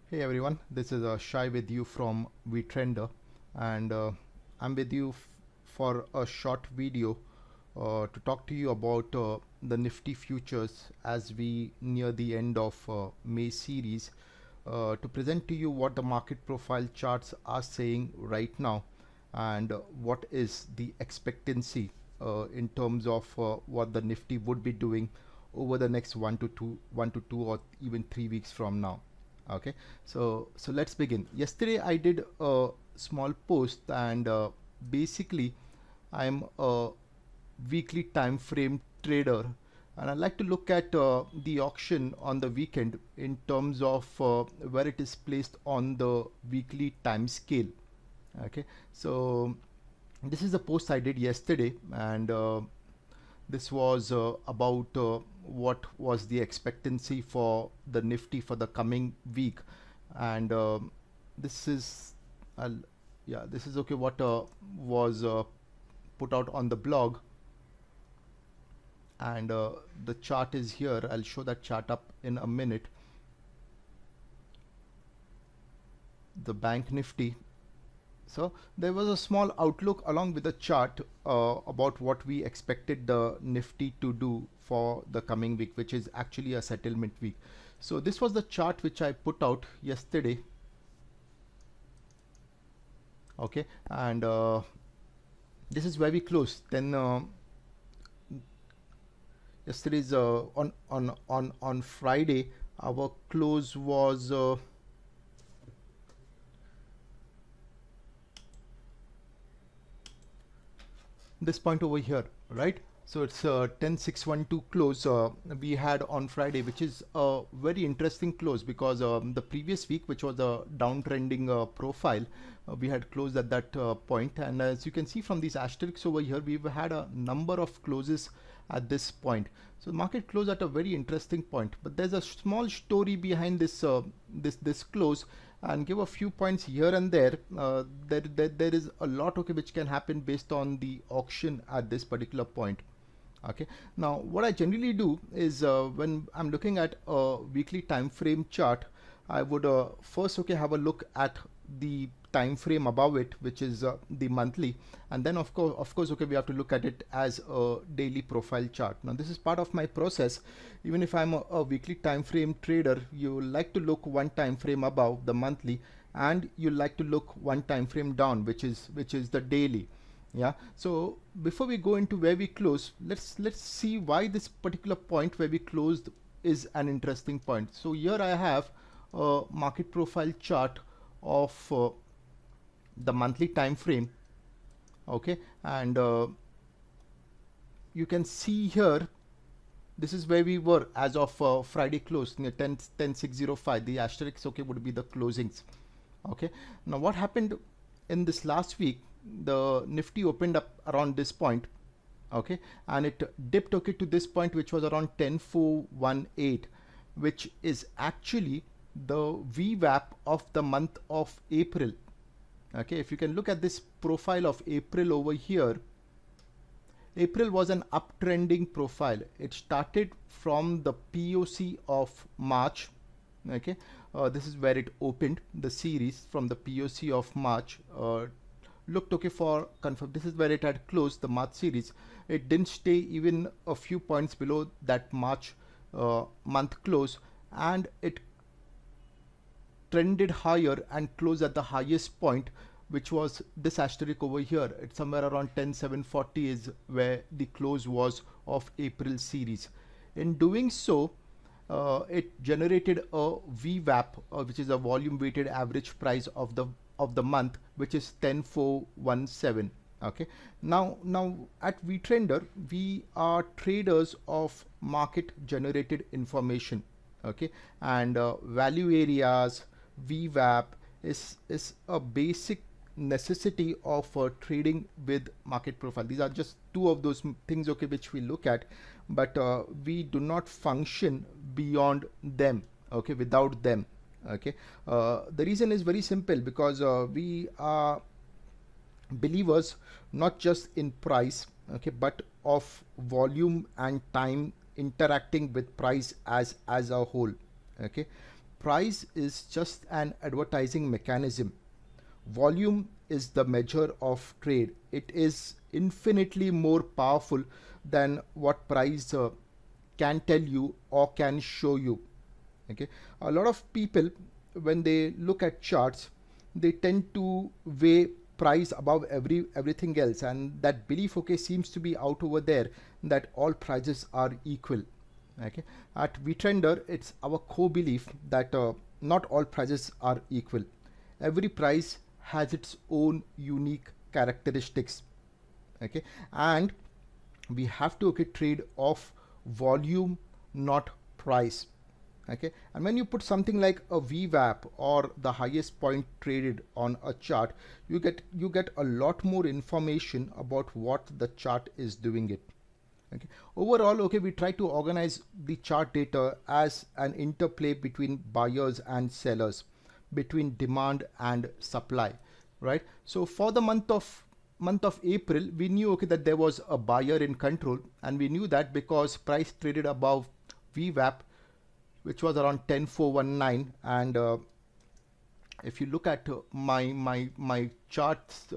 Hey everyone, this is Shai with you from VTrender, and I'm with you for a short video to talk to you about the Nifty futures as we near the end of May series, to present to you what the market profile charts are saying right now, and what is the expectancy in terms of what the Nifty would be doing over the next 1 to 2 or even 3 weeks from now. Okay, so let's begin. Yesterday I did a small post, and basically I'm a weekly time frame trader, and I like to look at the auction on the weekend in terms of where it is placed on the weekly time scale. Okay, so this is the post I did yesterday, and this was about what was the expectancy for the Nifty for the coming week, and this is yeah, this is okay what was put out on the blog, and the chart is here. I'll show that chart up in a minute. The Bank Nifty. So there was a small outlook along with the chart about what we expected the Nifty to do for the coming week, which is actually a settlement week. So this was the chart which I put out yesterday. Okay, and this is where we closed. Then yesterday's on Friday, our close was this point over here, right? So it's 10612 close we had on Friday, which is a very interesting close because the previous week, which was a downtrending profile, we had closed at that point, and as you can see from these asterisks over here, we've had a number of closes at this point. So the market closed at a very interesting point, but there's a small story behind this this close, and give a few points here and there. There is a lot, okay, which can happen based on the auction at this particular point. Okay, now what I generally do is when I'm looking at a weekly time frame chart, I would first have a look at the time frame above it, which is the monthly, and then of course we have to look at it as a daily profile chart. Now this is part of my process. Even if I'm a weekly time frame trader, you like to look one time frame above the monthly, and you like to look one time frame down, which is the daily. Yeah, so before we go into where we close, let's see why this particular point where we closed is an interesting point. So here I have a market profile chart of the monthly time frame. Okay, and you can see here, this is where we were as of Friday close, near 10605. The asterisk would be the closings. Okay, now what happened in this last week? The Nifty opened up around this point, okay, and it dipped to this point, which was around 10418, which is actually the VWAP of the month of April. Okay, if you can look at this profile of April over here, April was an uptrending profile. It started from the POC of March. Okay, this is where it opened the series from the POC of March. Looked okay for confirm. This is where it had closed the March series. It didn't stay even a few points below that March month close, and it trended higher and closed at the highest point, which was this asterisk over here. It's somewhere around 10740 is where the close was of April series. In doing so, it generated a VWAP, which is a volume weighted average price of the month, which is 10417. Okay, now at VTrender, we are traders of market generated information. Okay, and value areas, VWAP is a basic necessity of trading with market profile. These are just two of those things, okay, which we look at, but we do not function beyond them, okay, without them. Okay, the reason is very simple, because we are believers not just in price, okay, but of volume and time interacting with price as a whole. Okay, price is just an advertising mechanism. Volume is the measure of trade. It is infinitely more powerful than what price can tell you or can show you. Okay, a lot of people, when they look at charts, they tend to weigh price above everything else, and that belief, okay, seems to be out over there, that all prices are equal. Okay, at VTrender, it's our core belief that not all prices are equal. Every price has its own unique characteristics. Okay, and we have to, okay, trade off volume, not price. Okay, and when you put something like a VWAP or the highest point traded on a chart, you get a lot more information about what the chart is doing it. Okay, overall, okay, we try to organize the chart data as an interplay between buyers and sellers, between demand and supply, right? So for the month of April, we knew, okay, that there was a buyer in control, and we knew that because price traded above VWAP, which was around 10419, and if you look at my charts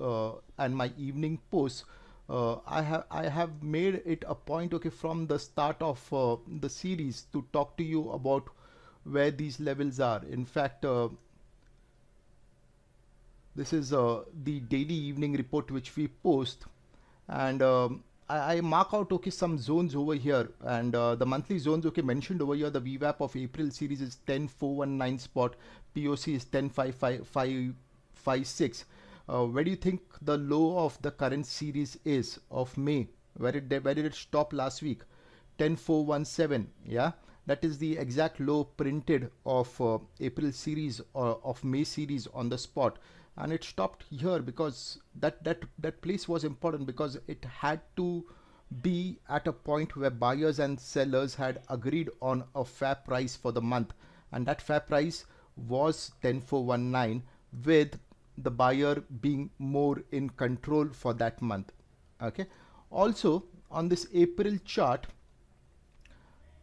and my evening posts, I have made it a point, okay, from the start of the series to talk to you about where these levels are. In fact, this is the daily evening report which we post, and I mark out, okay, some zones over here, and the monthly zones, okay, mentioned over here. The VWAP of April series is 10419 spot, POC is 10556. Where do you think the low of the current series is of May? Where did it stop last week? 10417. Yeah, that is the exact low printed of April series or of May series on the spot, and it stopped here because that place was important, because it had to be at a point where buyers and sellers had agreed on a fair price for the month, and that fair price was 10419, with the buyer being more in control for that month. Okay, also on this April chart,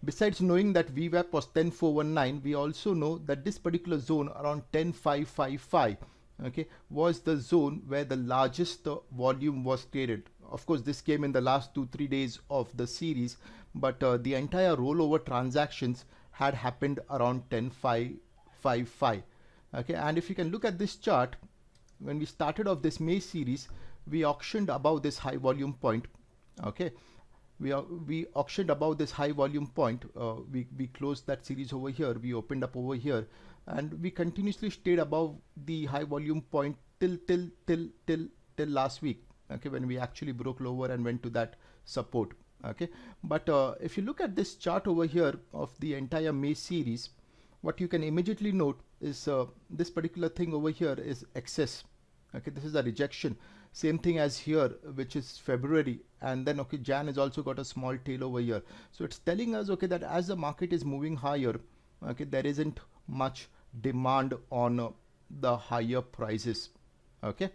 besides knowing that VWAP was 10419, we also know that this particular zone around 10555, okay, was the zone where the largest volume was traded. Of course, this came in the last 2-3 days of the series, but the entire rollover transactions had happened around 10555. Okay, and if you can look at this chart, when we started off this May series, we auctioned above this high volume point. Okay, we auctioned above this high volume point. We closed that series over here, we opened up over here, and we continuously stayed above the high volume point till last week. Okay, when we actually broke lower and went to that support. Okay, but if you look at this chart over here of the entire May series, what you can immediately note is this particular thing over here is excess. Okay, this is a rejection. Same thing as here, which is February, and then, okay, Jan has also got a small tail over here. So it's telling us, okay, that as the market is moving higher, okay, there isn't much demand on the higher prices. Okay,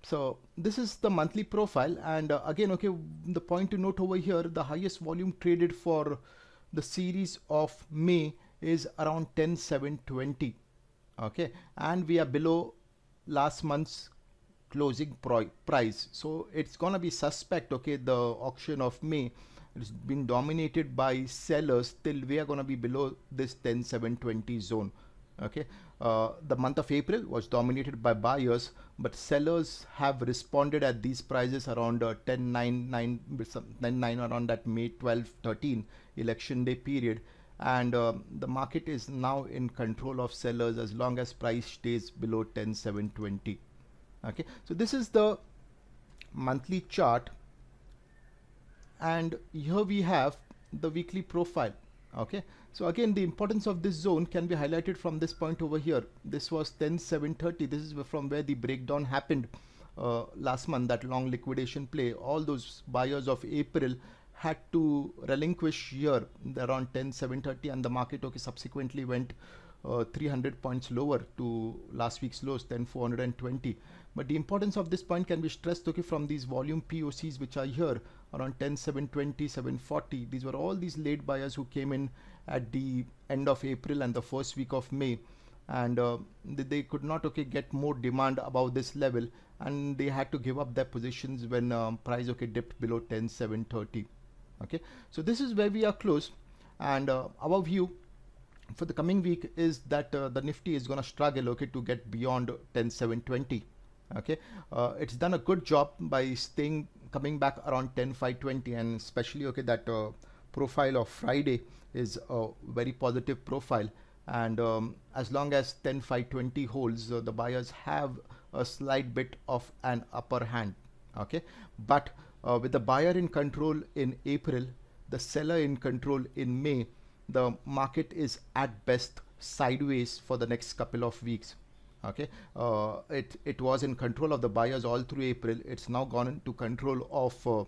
so this is the monthly profile, and again, okay, the point to note over here, the highest volume traded for the series of May is around 10720. Okay, and we are below last month's closing price, so it's gonna be suspect. Okay, the auction of May has been dominated by sellers till we are gonna be below this 10720 zone. Okay, the month of April was dominated by buyers, but sellers have responded at these prices around 10.9 around that May 12-13 election day period, and the market is now in control of sellers as long as price stays below 10720. Okay, so this is the monthly chart, and here we have the weekly profile. Okay, so again, the importance of this zone can be highlighted from this point over here. This was 10730. This is from where the breakdown happened last month, that long liquidation play. All those buyers of April had to relinquish here around 10730, and the market, okay, subsequently went 300 points lower to last week's lows, 10420. But the importance of this point can be stressed, okay, from these volume POCs which are here around 10720, 740. These were all these late buyers who came in at the end of April and the first week of May, and they could not get more demand above this level, and they had to give up their positions when price dipped below 10,730. Okay, so this is where we are close, and our view for the coming week is that the Nifty is going to struggle to get beyond 10,720. Okay, it's done a good job by coming back around 10,520, and especially that profile of Friday is a very positive profile, and as long as 10,520 holds, the buyers have a slight bit of an upper hand. Okay, but with the buyer in control in April, the seller in control in May, the market is at best sideways for the next couple of weeks. Okay, it was in control of the buyers all through April. It's now gone into control of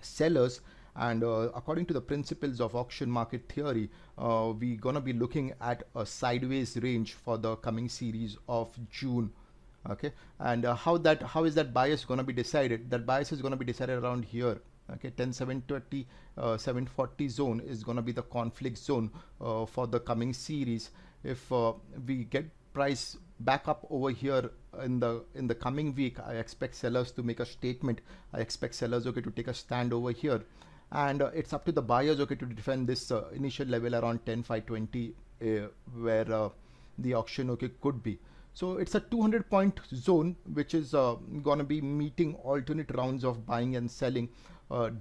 sellers, and according to the principles of auction market theory, we're gonna be looking at a sideways range for the coming series of June. Okay, and how is that bias going to be decided? That bias is going to be decided around here. Okay, 10,730, 740 zone is going to be the conflict zone for the coming series. If we get price back up over here in the coming week, I expect sellers to make a statement. I expect sellers to take a stand over here, and it's up to the buyers to defend this initial level around 10,520 where the auction could be. So it's a 200-point zone which is going to be meeting alternate rounds of buying and selling.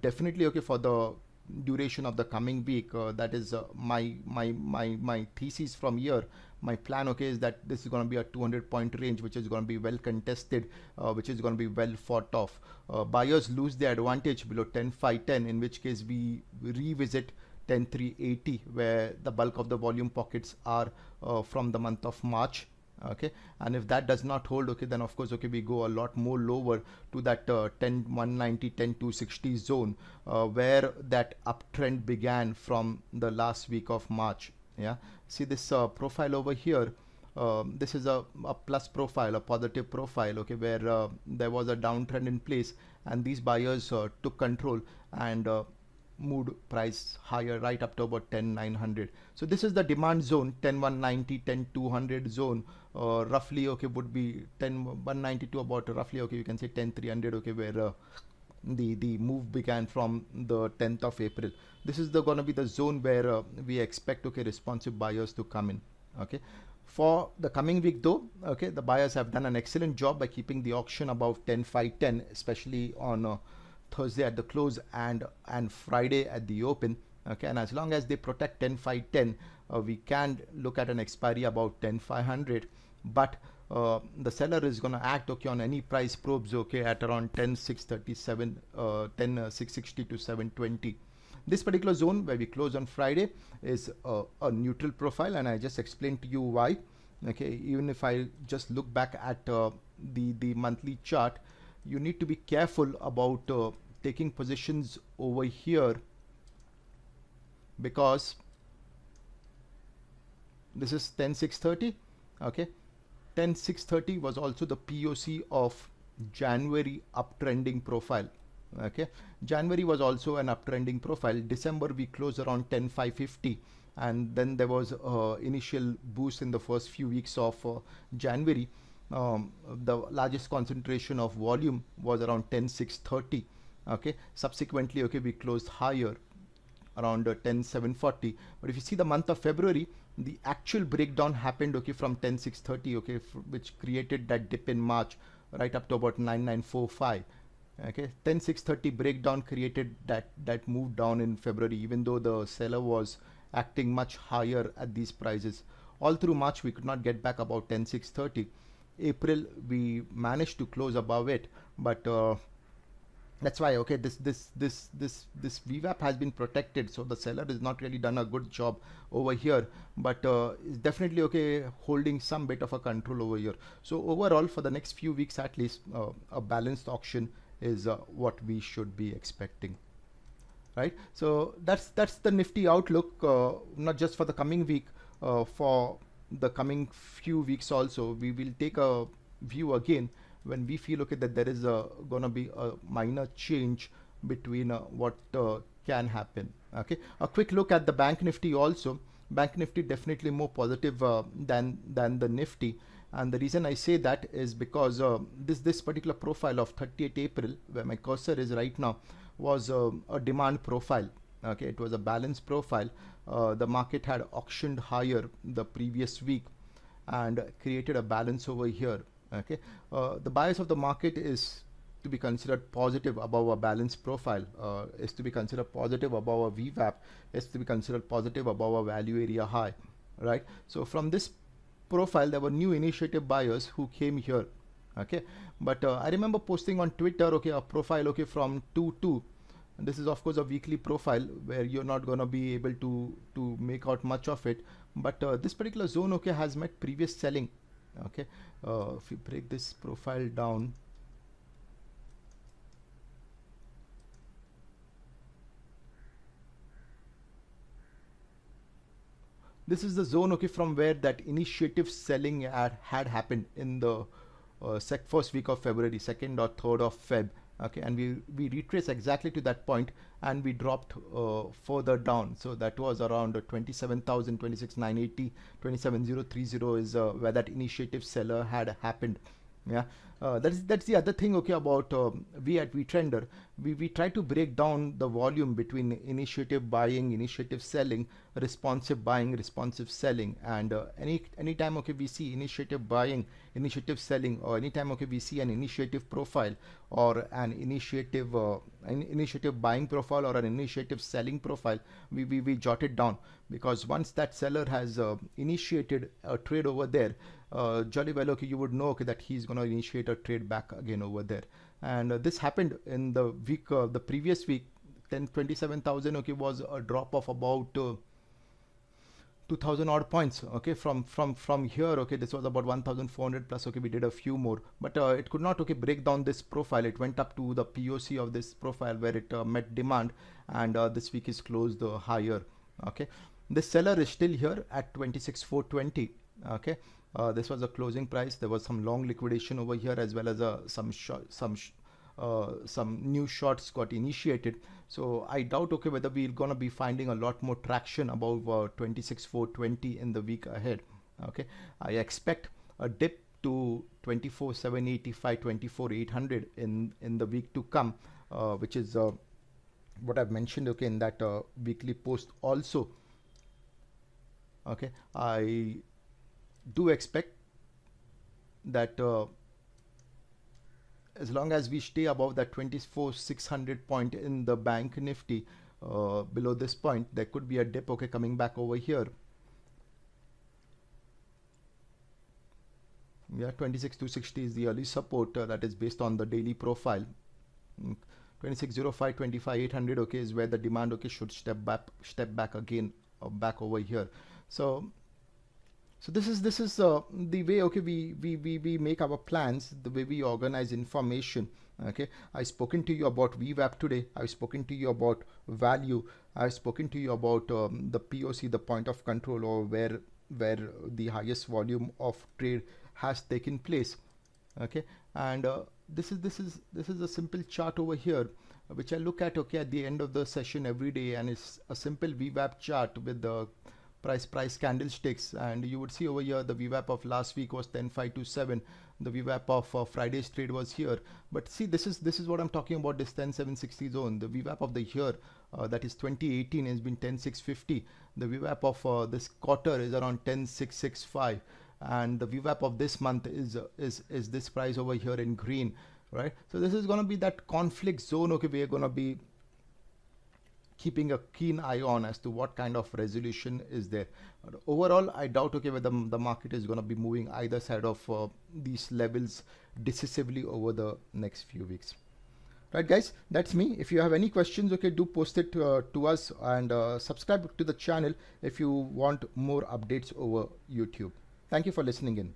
Definitely for the duration of the coming week. That is my thesis from here. My plan is that this is going to be a 200-point range which is going to be well contested, which is going to be well fought off. Buyers lose their advantage below 10,510, in which case we revisit 10,380, where the bulk of the volume pockets are from the month of March. Okay, and if that does not hold, then of course we go a lot more lower to that 10,190, 10,260 zone, where that uptrend began from the last week of March. Yeah, see this profile over here. This is a plus profile, a positive profile, where there was a downtrend in place, and these buyers took control and moved price higher right up to about 10,900. So this is the demand zone, 10,190, 10,200 zone, roughly would be 10,190 to about roughly you can say 10,300, where the move began from the 10th of April. This is going to be the zone where we expect responsive buyers to come in. Okay, for the coming week though, the buyers have done an excellent job by keeping the auction above 10,510, especially on Thursday at the close and Friday at the open. Okay, and as long as they protect 10,510, we can look at an expiry about 10,500, but the seller is going to act on any price probes at around 10,637, 10,660 to 720. This particular zone where we close on Friday is a neutral profile, and I just explained to you why. Okay, even if I just look back at the monthly chart, you need to be careful about taking positions over here, because this is 10,630. Okay, 10,630 was also the POC of January uptrending profile. Okay, January was also an uptrending profile. December we closed around 10,550, and then there was initial boost in the first few weeks of January. The largest concentration of volume was around 10,630. Okay, subsequently we closed higher around 10,740. But if you see the month of February, the actual breakdown happened from 10,630, which created that dip in March right up to about 9,945. Okay, 10,630 breakdown created that move down in February, even though the seller was acting much higher at these prices. All through March we could not get back about 10,630. April we managed to close above it, but that's why this VWAP has been protected, so the seller has not really done a good job over here, but is definitely holding some bit of a control over here. So overall, for the next few weeks at least, a balanced auction is what we should be expecting, right? So that's the Nifty outlook, not just for the coming week, for the coming few weeks also. We will take a view again when we feel that there is gonna be a minor change between what can happen. Okay, a quick look at the bank nifty also. Bank nifty definitely more positive than the nifty, and the reason I say that is because this particular profile of 30th April, where my cursor is right now, was a demand profile. Okay, it was a balanced profile. The market had auctioned higher the previous week and created a balance over here. Okay, the bias of the market is to be considered positive above a balanced profile, is to be considered positive above a VWAP, is to be considered positive above a value area high, right? So from this profile, there were new initiative buyers who came here. Okay, but I remember posting on Twitter, okay, a profile, okay, from 2-2. This is of course a weekly profile where you're not going to be able to make out much of it, but this particular zone, okay, has met previous selling. Okay, if you break this profile down, this is the zone, okay, from where that initiative selling had happened in the first week of February, 2nd or 3rd of Feb. Okay, and we retrace exactly to that point, and we dropped further down. So that was around 27,000, 26,980, 27,030 is where that initiative seller had happened. Yeah, that's the other thing, okay, about we at VTrender. We try to break down the volume between initiative buying, initiative selling, responsive buying, responsive selling, and anytime, okay, we see initiative buying, initiative selling, or anytime, okay, we see an initiative profile or an initiative buying profile or an initiative selling profile, we jot it down, because once that seller has initiated a trade over there, jolly well, okay, you would know, okay, that he's going to initiate a trade back again over there. And this happened in the week, the previous week. 27,000, okay, was a drop of about 2,000 odd points. Okay, from here, okay, this was about 1,400 plus. Okay, we did a few more, but it could not, okay, break down this profile. It went up to the POC of this profile where it met demand, and this week is closed higher. Okay, this seller is still here at 26,420. Okay, this was a closing price. There was some long liquidation over here, as well as some new shorts got initiated. So I doubt, okay, whether we're gonna be finding a lot more traction above 26,420 in the week ahead. Okay, I expect a dip to 24,785, 24,800 in the week to come, which is what I've mentioned, okay, in that weekly post also. Okay, I do expect that as long as we stay above that 24,600 point in the bank nifty, below this point there could be a dip, okay, coming back over here. Yeah, 26,260 is the early support, that is based on the daily profile. 2605, 25,800, okay, is where the demand, okay, should step back again, back over here. So this is the way, okay, we make our plans, the way we organize information. Okay, I've spoken to you about VWAP today. I've spoken to you about value. I've spoken to you about the POC, the point of control, or where the highest volume of trade has taken place. Okay, and this is a simple chart over here, which I look at, okay, at the end of the session every day, and it's a simple VWAP chart with the price candlesticks, and you would see over here the VWAP of last week was 10,527. The VWAP of Friday's trade was here, but see, this is what I'm talking about, this 10,760 zone. The VWAP of the year, that is 2018, has been 10,650. The VWAP of this quarter is around 10,665, and the VWAP of this month is this price over here in green, right? So this is going to be that conflict zone, okay, we're going to be keeping a keen eye on as to what kind of resolution is there. But overall, I doubt, okay, whether the market is going to be moving either side of these levels decisively over the next few weeks. Right, guys, that's me. If you have any questions, okay, do post it to us, and subscribe to the channel if you want more updates over YouTube. Thank you for listening in.